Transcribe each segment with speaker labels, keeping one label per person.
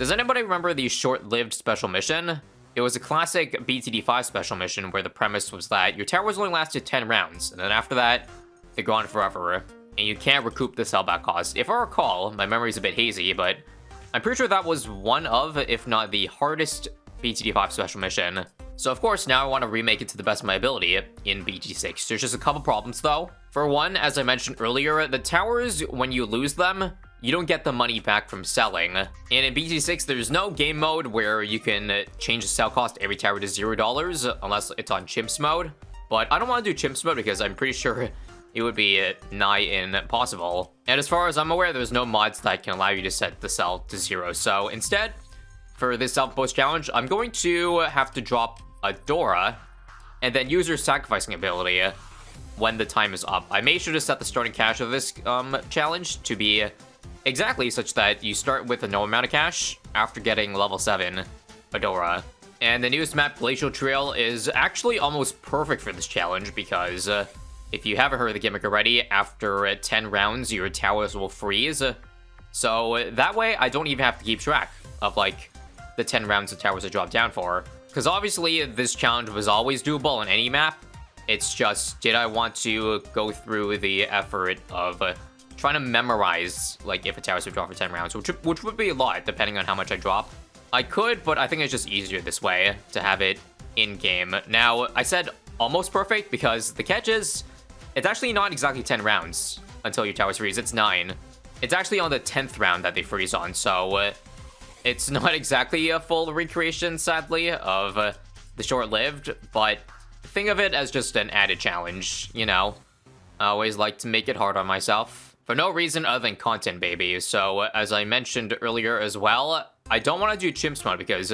Speaker 1: Does anybody remember the short-lived special mission? It was a classic BTD5 special mission where the premise was that your towers only lasted 10 rounds, and then after that, they're gone forever, and you can't recoup the sellback cost. If I recall, my memory's a bit hazy, but I'm pretty sure that was one of, if not the hardest BTD5 special mission. So of course, now I want to remake it to the best of my ability in BT6. There's just a couple problems though. For one, as I mentioned earlier, the towers, when you lose them, you don't get the money back from selling. And in BT6, there's no game mode where you can change the sell cost every tower to $0, unless it's on chimps mode. But I don't want to do chimps mode because I'm pretty sure it would be nigh impossible. And as far as I'm aware, there's no mods that can allow you to set the sell to 0. So instead, for this outpost challenge, I'm going to have to drop a Dora and then use her sacrificing ability when the time is up. I made sure to set the starting cash of this challenge to be exactly such that you start with a no amount of cash after getting level 7 Adora. And the newest map, Glacial Trail, is actually almost perfect for this challenge because if you haven't heard the gimmick already, after 10 rounds, your towers will freeze. So that way, I don't even have to keep track of, like, the 10 rounds the towers are dropped down for. Because obviously, this challenge was always doable on any map. It's just, did I want to go through the effort of trying to memorize, like, if a tower's would drop for 10 rounds, which would be a lot, depending on how much I drop. I could, but I think it's just easier this way to have it in-game. Now, I said almost perfect because the catch is, it's actually not exactly 10 rounds until your towers freeze. It's 9. It's actually on the 10th round that they freeze on, so it's not exactly a full recreation, sadly, of the short-lived, but think of it as just an added challenge, you know? I always like to make it hard on myself. For no reason other than content, baby. So, as I mentioned earlier as well, I don't want to do chimps mode because,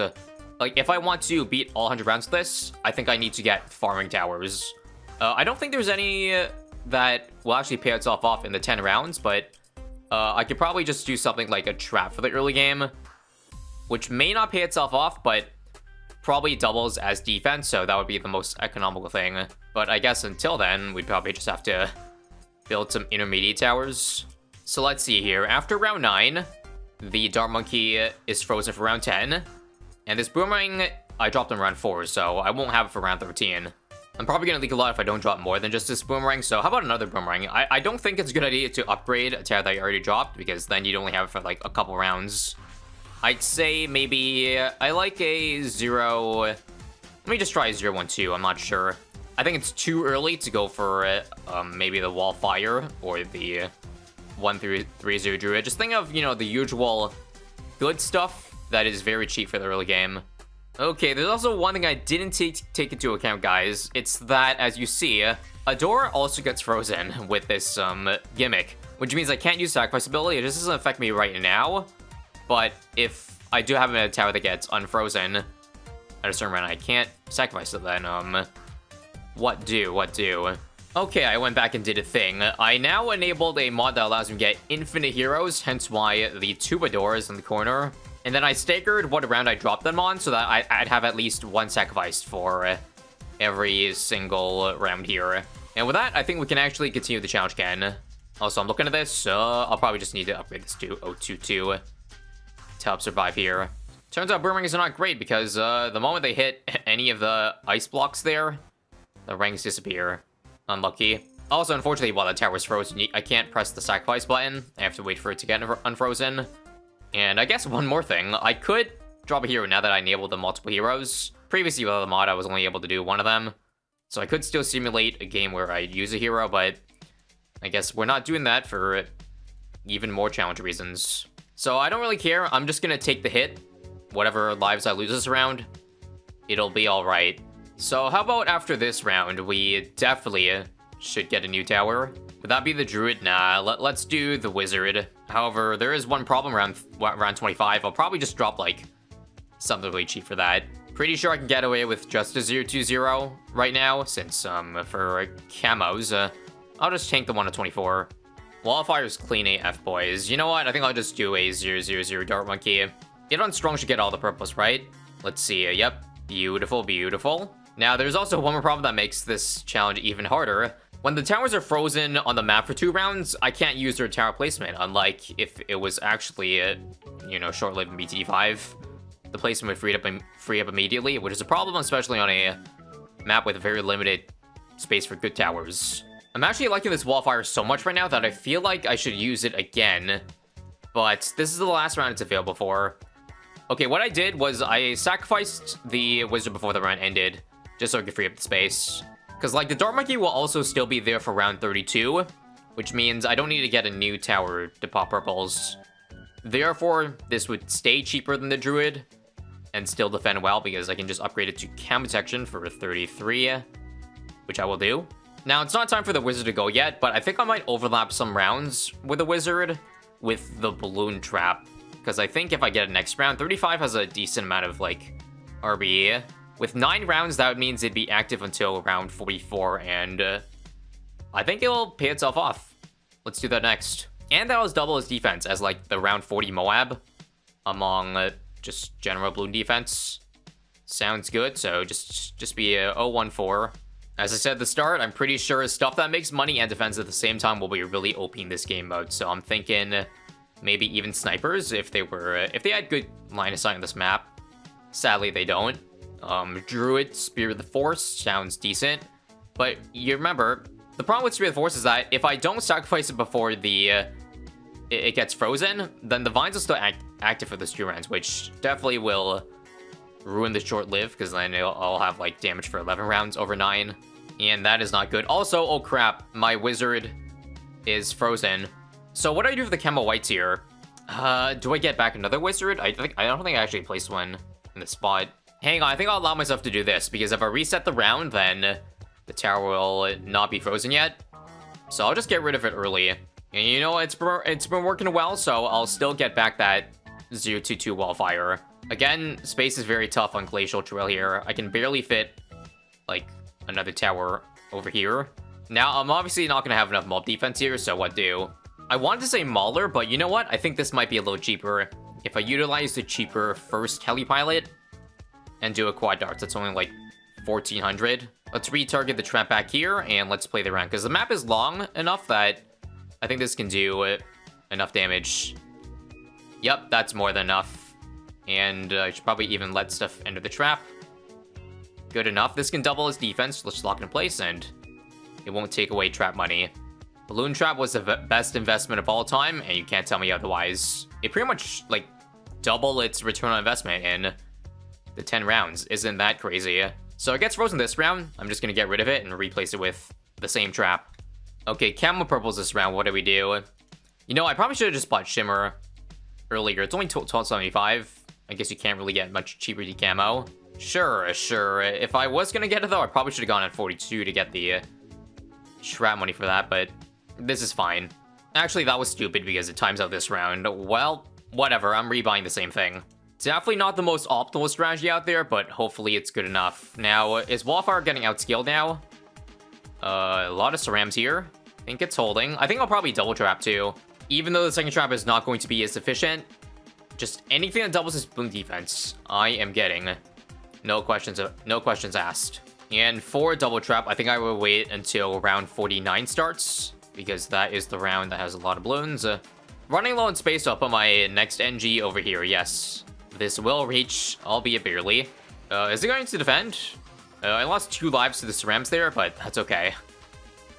Speaker 1: like, if I want to beat all 100 rounds of this, I think I need to get farming towers. I don't think there's any that will actually pay itself off in the 10 rounds, but I could probably just do something like a trap for the early game, which may not pay itself off, but probably doubles as defense, so that would be the most economical thing. But I guess until then, we'd probably just have to build some intermediate towers. So let's see here. After round 9, the Dart Monkey is frozen for round 10, and this Boomerang, I dropped on round 4, so I won't have it for round 13. I'm probably going to leak a lot if I don't drop more than just this Boomerang, so how about another Boomerang? I don't think it's a good idea to upgrade a tower that you already dropped, because then you'd only have it for like a couple rounds. I'd say maybe I like a 0... Let me just try a 0-1-2, I'm not sure. I think it's too early to go for maybe the Wall Fire or the 1-3-0 Druid. Just think of, you know, the usual good stuff that is very cheap for the early game. Okay, there's also one thing I didn't take into account, guys. It's that, as you see, Adora also gets frozen with this gimmick, which means I can't use Sacrifice ability. It just doesn't affect me right now. But if I do have a tower that gets unfrozen at a certain run, I can't sacrifice it then. What do? Okay, I went back and did a thing. I now enabled a mod that allows me to get infinite heroes, hence why the Troubadour is in the corner. And then I staggered what round I dropped them on so that I'd have at least one sacrifice for every single round here. And with that, I think we can actually continue the challenge again. Also, I'm looking at this. I'll probably just need to upgrade this to 022 to help survive here. Turns out Boomerangs are not great because the moment they hit any of the ice blocks there, the ranks disappear. Unlucky. Also, unfortunately, while the tower's frozen, I can't press the sacrifice button. I have to wait for it to get unfrozen. And I guess one more thing, I could drop a hero now that I enabled the multiple heroes. Previously with the mod, I was only able to do one of them. So I could still simulate a game where I use a hero, but I guess we're not doing that for even more challenge reasons. So I don't really care. I'm just gonna take the hit. Whatever lives I lose this round, it'll be alright. So how about after this round, we definitely should get a new tower. Would that be the Druid? Nah, let's do the Wizard. However, there is one problem around 25. I'll probably just drop, like, something really cheap for that. Pretty sure I can get away with just a 0-2-0 right now, since, for camos, I'll just tank the 1-24. Wildfire's clean AF, boys. You know what? I think I'll just do a 0-0-0 Dart Monkey. Get on Strong should get all the purples, right? Let's see. Yep. Beautiful, beautiful. Now, there's also one more problem that makes this challenge even harder. When the towers are frozen on the map for 2 rounds, I can't use their tower placement, unlike if it was actually, you know, short-lived in BTD5. The placement would free up immediately, which is a problem, especially on a map with very limited space for good towers. I'm actually liking this wallfire so much right now that I feel like I should use it again, but this is the last round it's available for. Okay, what I did was I sacrificed the wizard before the round ended, just so I could free up the space. Because, like, the Dart Monkey will also still be there for round 32, which means I don't need to get a new tower to pop purples. Therefore, this would stay cheaper than the Druid, and still defend well, because I can just upgrade it to cam protection for 33, which I will do. Now, it's not time for the wizard to go yet, but I think I might overlap some rounds with the wizard with the balloon trap, because I think if I get it next round, 35 has a decent amount of, like, RBE. With 9 rounds, that means it'd be active until round 44, and I think it'll pay itself off. Let's do that next. And that'll double its defense as, like, the round 40 Moab among just general balloon defense. Sounds good, so just be a 0-1-4. As I said at the start, I'm pretty sure stuff that makes money and defense at the same time will be really OP in this game mode, so I'm thinking maybe even snipers if they had good line of sight on this map. Sadly, they don't. Druid, Spear of the Force sounds decent, but you remember, the problem with Spear of the Force is that if I don't sacrifice it before it gets frozen, then the vines will still active for the 2 rounds, which definitely will ruin the short-lived, because then I'll have, like, damage for 11 rounds over 9, and that is not good. Also, oh crap, my wizard is frozen. So what do I do for the camo whites here? Do I get back another wizard? I don't think I actually placed one in the spot. Hang on, I think I'll allow myself to do this, because if I reset the round, then the tower will not be frozen yet. So I'll just get rid of it early. And you know, it's been working well, so I'll still get back that 0-2-2 wallfire. Again, space is very tough on Glacial Trail here. I can barely fit, like, another tower over here. Now, I'm obviously not going to have enough mob defense here, so what do? I wanted to say Mauler, but you know what? I think this might be a little cheaper. If I utilize the cheaper first Helipilot and do a quad darts, that's only like 1400. Let's retarget the trap back here, and let's play the round, because the map is long enough that I think this can do enough damage. Yep, that's more than enough. And I should probably even let stuff enter the trap. Good enough. This can double his defense. Let's lock it in place, and it won't take away trap money. Balloon Trap was the best investment of all time, and you can't tell me otherwise. It pretty much, like, double its return on investment in the 10 rounds. Isn't that crazy? So it gets frozen this round. I'm just gonna get rid of it and replace it with the same trap. Okay, Camo Purples this round. What do we do? You know, I probably should have just bought Shimmer earlier. It's only 1275. I guess you can't really get much cheaper decamo. Sure. If I was gonna get it, though, I probably should have gone at 42 to get the trap money for that, but this is fine. Actually, that was stupid because it times out this round. Well, whatever, I'm rebuying the same thing. Definitely not the most optimal strategy out there, but hopefully it's good enough. Now, is Wallfire getting outscaled now? A lot of Cerams here. I think it's holding. I think I'll probably double trap too. Even though the second trap is not going to be as efficient, just anything that doubles his balloon defense, I am getting. No questions asked. And for double trap, I think I will wait until round 49 starts, because that is the round that has a lot of balloons. Running low in space, so I'll put my next NG over here, yes. This will reach, albeit barely. Is it going to defend? I lost 2 lives to the Cerams there, but that's okay.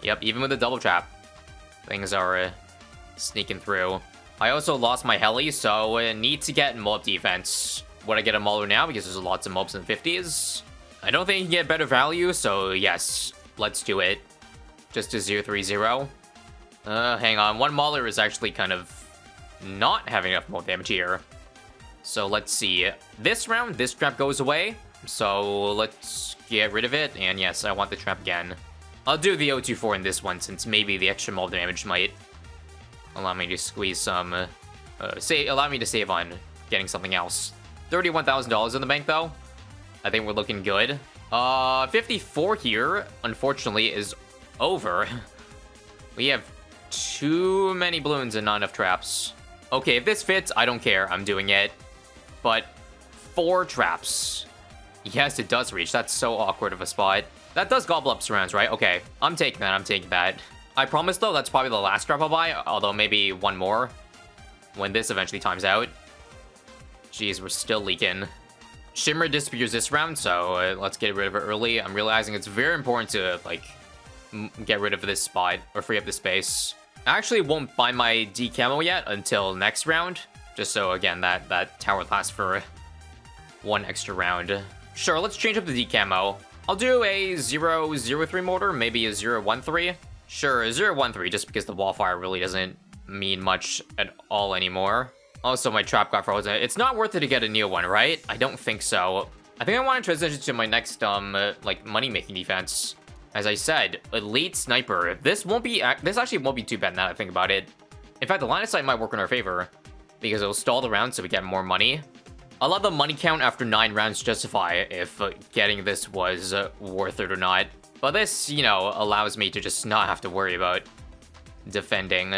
Speaker 1: Yep, even with the double trap, things are sneaking through. I also lost my heli, so need to get mob defense. Would I get a Mauler now? Because there's lots of mobs in the 50s. I don't think you can get better value, so yes, let's do it. Just a 0-3-0. Hang on, 1 Mauler is actually kind of not having enough mob damage here. So let's see. This round, this trap goes away. So let's get rid of it. And yes, I want the trap again. I'll do the 0-2-4 in this one, since maybe the extra mob damage might allow me to squeeze some, allow me to save on getting something else. $31,000 in the bank, though. I think we're looking good. 54 here, unfortunately, is over. We have too many balloons and not enough traps. Okay, if this fits, I don't care. I'm doing it. But 4 traps. Yes, it does reach. That's so awkward of a spot. That does gobble up surrounds, right? Okay, I'm taking that, I'm taking that. I promise, though, that's probably the last strap I'll buy, although maybe one more when this eventually times out. Jeez, we're still leaking. Shimmer disappears this round, so let's get rid of it early. I'm realizing it's very important to, like, get rid of this spot or free up the space. I actually won't buy my D camo yet until next round, just so, again, that tower lasts for one extra round. Sure, let's change up the D camo. I'll do a 0-0-3 mortar, maybe a 0-1-3. Sure, 0-1-3, just because the wallfire really doesn't mean much at all anymore. Also, my trap got frozen. It's not worth it to get a new one, right? I don't think so. I think I want to transition to my next, like, money-making defense. As I said, Elite Sniper. This actually won't be too bad now that I think about it. In fact, the line of sight might work in our favor, because it'll stall the round so we get more money. I'll let the money count after 9 rounds justify if getting this was worth it or not. But this, you know, allows me to just not have to worry about defending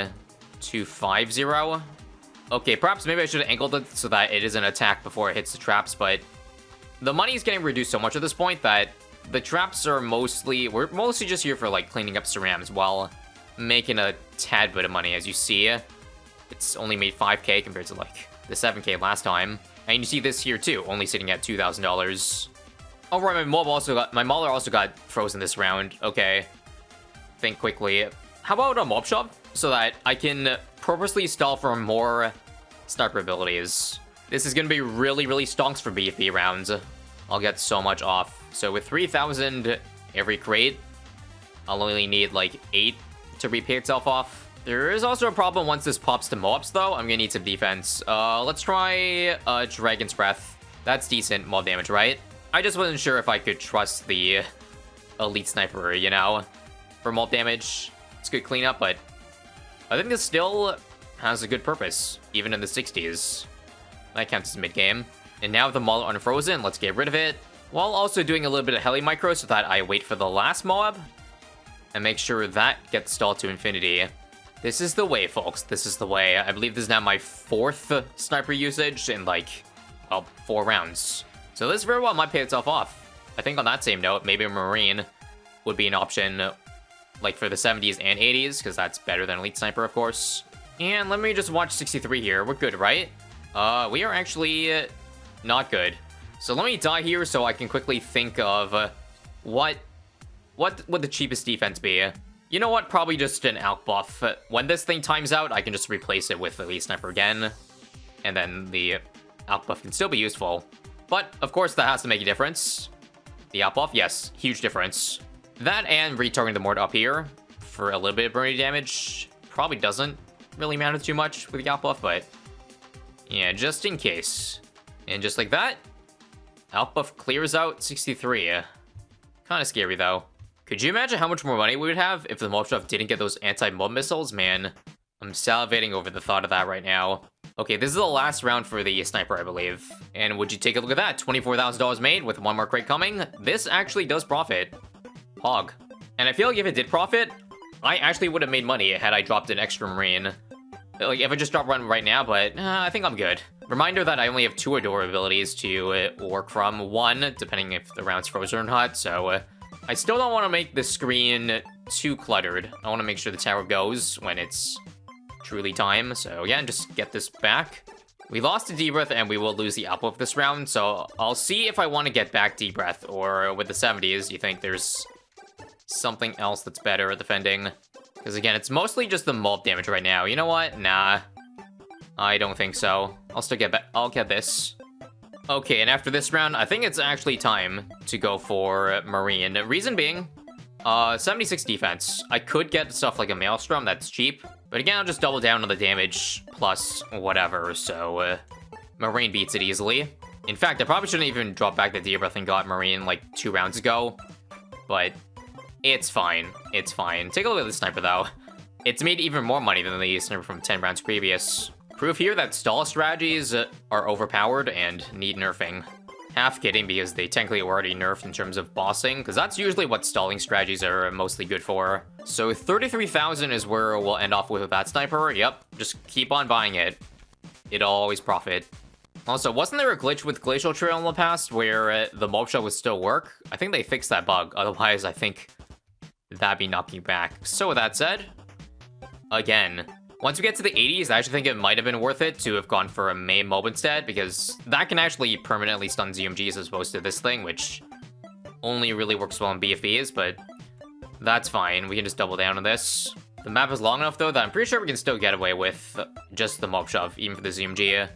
Speaker 1: 2-5-0. Okay, perhaps maybe I should have angled it so that it is an attack before it hits the traps, but the money is getting reduced so much at this point that the traps are we're mostly just here for, like, cleaning up cerams while making a tad bit of money. As you see, it's only made 5k compared to, like, the 7k last time. And you see this here too, only sitting at $2,000. Oh right, my Mauler also got frozen this round. Okay, think quickly. How about a mob shop so that I can purposely stall for more sniper abilities? This is gonna be really, really stonks for BFB rounds. I'll get so much off. So with 3,000 every crate, I'll only need like 8 to repay itself off. There is also a problem once this pops to mobs, though. I'm gonna need some defense. Let's try Dragon's Breath. That's decent mob damage, right? I just wasn't sure if I could trust the Elite Sniper, you know? For mob damage, it's good cleanup, but I think this still has a good purpose, even in the 60s. That counts as mid-game. And now with the Mauler unfrozen, let's get rid of it. While also doing a little bit of heli micro so that I wait for the last mob and make sure that gets stalled to infinity. This is the way, folks. This is the way. I believe this is now my 4th sniper usage in, like, well, 4 rounds. So this very well might pay itself off. I think on that same note, maybe a Marine would be an option, like, for the 70s and 80s, because that's better than Elite Sniper, of course. And let me just watch 63 here. We're good, right? We are actually not good. So let me die here so I can quickly think of what would the cheapest defense be? You know what? Probably just an Alk buff. When this thing times out, I can just replace it with Elite Sniper again. And then the Alk buff can still be useful. But, of course, that has to make a difference. The Alk buff, yes, huge difference. That and retargeting the mortar up here for a little bit of burning damage probably doesn't really matter too much with the Alk buff, but yeah, just in case. And just like that, Alk buff clears out 63. Kind of scary, though. Could you imagine how much more money we would have if the mob shop didn't get those anti-mob missiles? Man, I'm salivating over the thought of that right now. Okay, this is the last round for the sniper, I believe. And would you take a look at that? $24,000 made with 1 more crate coming. This actually does profit. Hog. And I feel like if it did profit, I actually would have made money had I dropped an extra Marine. Like, if I just dropped one right now, but I think I'm good. Reminder that I only have 2 Adore abilities to work from. 1, depending if the round's frozen or not, so I still don't want to make the screen too cluttered. I want to make sure the tower goes when it's truly time. So yeah, just get this back. We lost to D-Breath and we will lose the Alk buff this round. So I'll see if I want to get back D-Breath or with the 70s. You think there's something else that's better at defending? Because again, it's mostly just the mob damage right now. You know what? Nah, I don't think so. I'll still get back. I'll get this. Okay, and after this round, I think it's actually time to go for Marine. Reason being, 76 defense. I could get stuff like a Maelstrom, that's cheap. But again, I'll just double down on the damage plus whatever, so Marine beats it easily. In fact, I probably shouldn't even drop back the D-Breath and got Marine like 2 rounds ago. But it's fine. It's fine. Take a look at the sniper, though. It's made even more money than the sniper from 10 rounds previous. Proof here that stall strategies are overpowered and need nerfing. Half kidding, because they technically were already nerfed in terms of bossing, because that's usually what stalling strategies are mostly good for. So 33,000 is where we'll end off with that sniper. Yep, just keep on buying it. It'll always profit. Also, wasn't there a glitch with Glacial Trail in the past where the mob shot would still work? I think they fixed that bug. Otherwise, I think that'd be knocking you back. So with that said, again, once we get to the 80s, I actually think it might have been worth it to have gone for a main mob instead, because that can actually permanently stun ZMGs as opposed to this thing, which only really works well in BFBs, but that's fine. We can just double down on this. The map is long enough, though, that I'm pretty sure we can still get away with just the mob shove, even for the ZMG.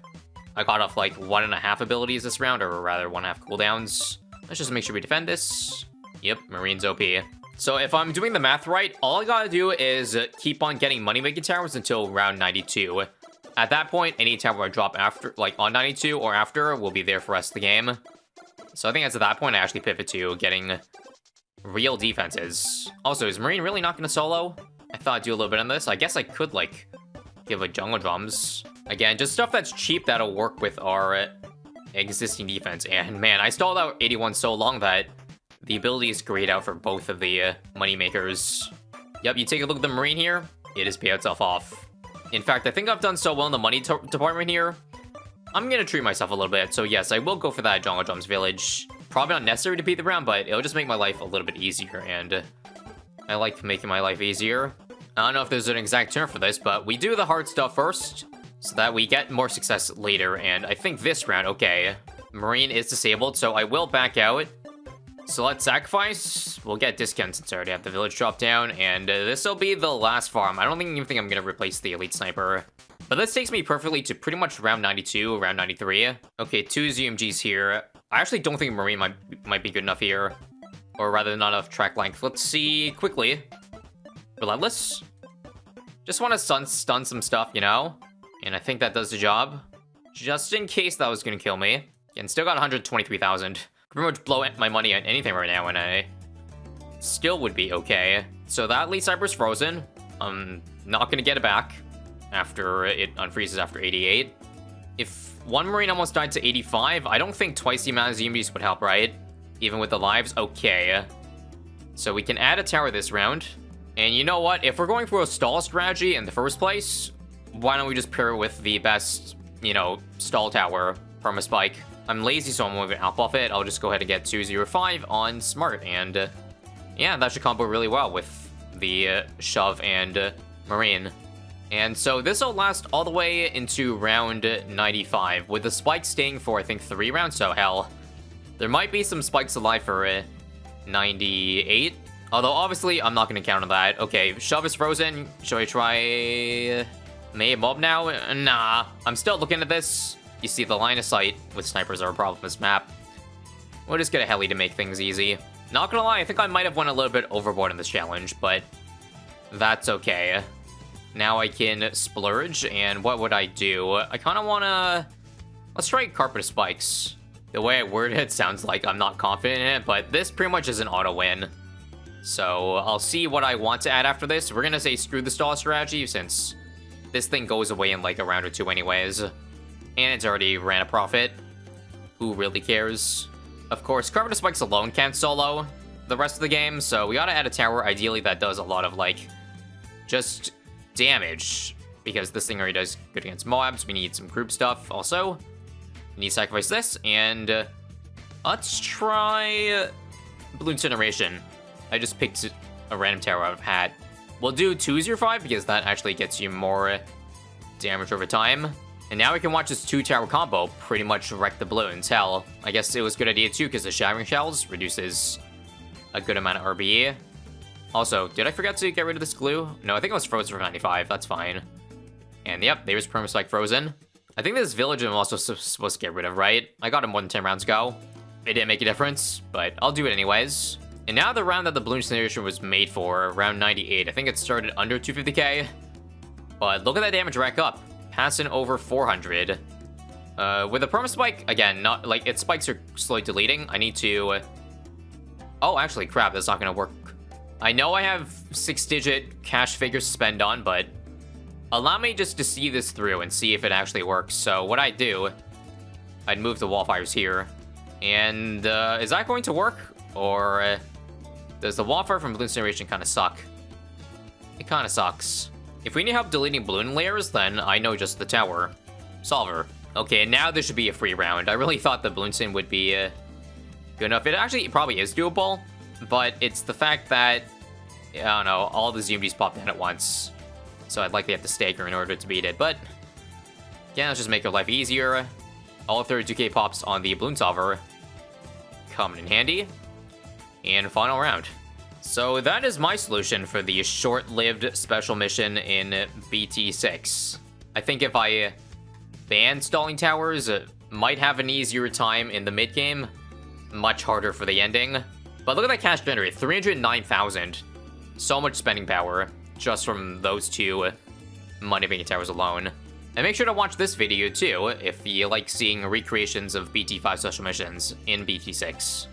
Speaker 1: I got off like 1.5 abilities this round, or rather 1.5 cooldowns. Let's just make sure we defend this. Yep, Marine's OP. So if I'm doing the math right, all I gotta do is keep on getting money-making towers until round 92. At that point, any tower I drop after, like on 92 or after, will be there for the rest of the game. So I think that's at that point I actually pivot to getting real defenses. Also, is Marine really not gonna solo? I thought I'd do a little bit on this. I guess I could, like, give a jungle drums. Again, just stuff that's cheap that'll work with our existing defense. And man, I stalled out 81 so long that the ability is grayed out for both of the money makers. Yep, you take a look at the Marine here, it has paid itself off. In fact, I think I've done so well in the money department here, I'm gonna treat myself a little bit. So yes, I will go for that jungle drums village. Probably not necessary to beat the round, but it'll just make my life a little bit easier, and I like making my life easier. I don't know if there's an exact term for this, but we do the hard stuff first, so that we get more success later, and I think this round, okay, Marine is disabled, so I will back out. So let's sacrifice. We'll get discounts since I already have the village drop down, and this will be the last farm. I don't even think I'm going to replace the elite sniper. But this takes me perfectly to pretty much round 92, round 93. Okay, 2 ZMGs here. I actually don't think Marine might be good enough here, or rather not enough track length. Let's see quickly. Relentless. Just want to stun some stuff, you know? And I think that does the job. Just in case that was going to kill me. And still got 123,000. Pretty much blow my money on anything right now, and I still would be okay. So that elite sniper's frozen. I'm not going to get it back after it unfreezes after 88. If one Marine almost died to 85, I don't think twice the amount of ZMGs would help, right? Even with the lives? Okay. So we can add a tower this round. And you know what? If we're going for a stall strategy in the first place, why don't we just pair it with the best, you know, stall tower from a spike? I'm lazy, so I'm moving up off it. I'll just go ahead and get 205 on smart, and yeah, that should combo really well with the shove and Marine. And so this will last all the way into round 95, with the spike staying for, I think, 3 rounds, so hell, there might be some spikes alive for 98. Although, obviously, I'm not going to count on that. Okay, shove is frozen. Shall I try May mob now? Nah, I'm still looking at this. You see, the line of sight with snipers are a problem with this map. We'll just get a heli to make things easy. Not gonna lie, I think I might have went a little bit overboard in this challenge, but that's okay. Now I can splurge, and what would I do? I kind of want to... Let's try Carpet Spikes. The way I word it sounds like I'm not confident in it, but this pretty much is an auto-win. So I'll see what I want to add after this. We're gonna say screw the stall strategy, since this thing goes away in like a round or 2 anyways. And it's already ran a profit. Who really cares? Of course, Carpet Spikes alone can't solo the rest of the game, so we gotta add a tower, ideally, that does a lot of, like, just damage. Because this thing already does good against Moabs. We need some group stuff also. We need to sacrifice this, and let's try Bloons Generation. I just picked a random tower out of hat. We'll do 205 because that actually gets you more damage over time. And now we can watch this 2-tower combo pretty much wreck the balloons. Hell, I guess it was a good idea too, because the Shattering Shells reduces a good amount of RBE. Also, did I forget to get rid of this glue? No, I think it was frozen for 95. That's fine. And yep, there's Perma Spike frozen. I think this village I'm also supposed to get rid of, right? I got him more than 10 rounds ago. It didn't make a difference, but I'll do it anyways. And now the round that the Bloons Generation was made for, round 98. I think it started under 250k. But look at that damage rack up. Passing over 400. With a Perma Spike, again, not like its spikes are slowly deleting. I need to... Oh, actually, crap, that's not gonna work. I know I have 6-digit cash figures to spend on, but allow me just to see this through and see if it actually works. So what I do, I'd move the wallfires here. And is that going to work? Or does the wallfire from Bloons Generation kind of suck? It kind of sucks. If we need help deleting balloon layers, then I know just the tower. Solver. Okay, now this should be a free round. I really thought the Bloons TD would be good enough. It actually probably is doable, but it's the fact that, I don't know, all the ZMGs popped in at once. So I'd likely have to stagger in order to beat it, but yeah, let's just make our life easier. All 32k pops on the Bloons solver coming in handy. And final round. So that is my solution for the short-lived special mission in BT6. I think if I ban stalling towers, might have an easier time in the mid-game. Much harder for the ending. But look at that cash generated, 309,000. So much spending power just from those two money banking towers alone. And make sure to watch this video too if you like seeing recreations of BT5 special missions in BT6.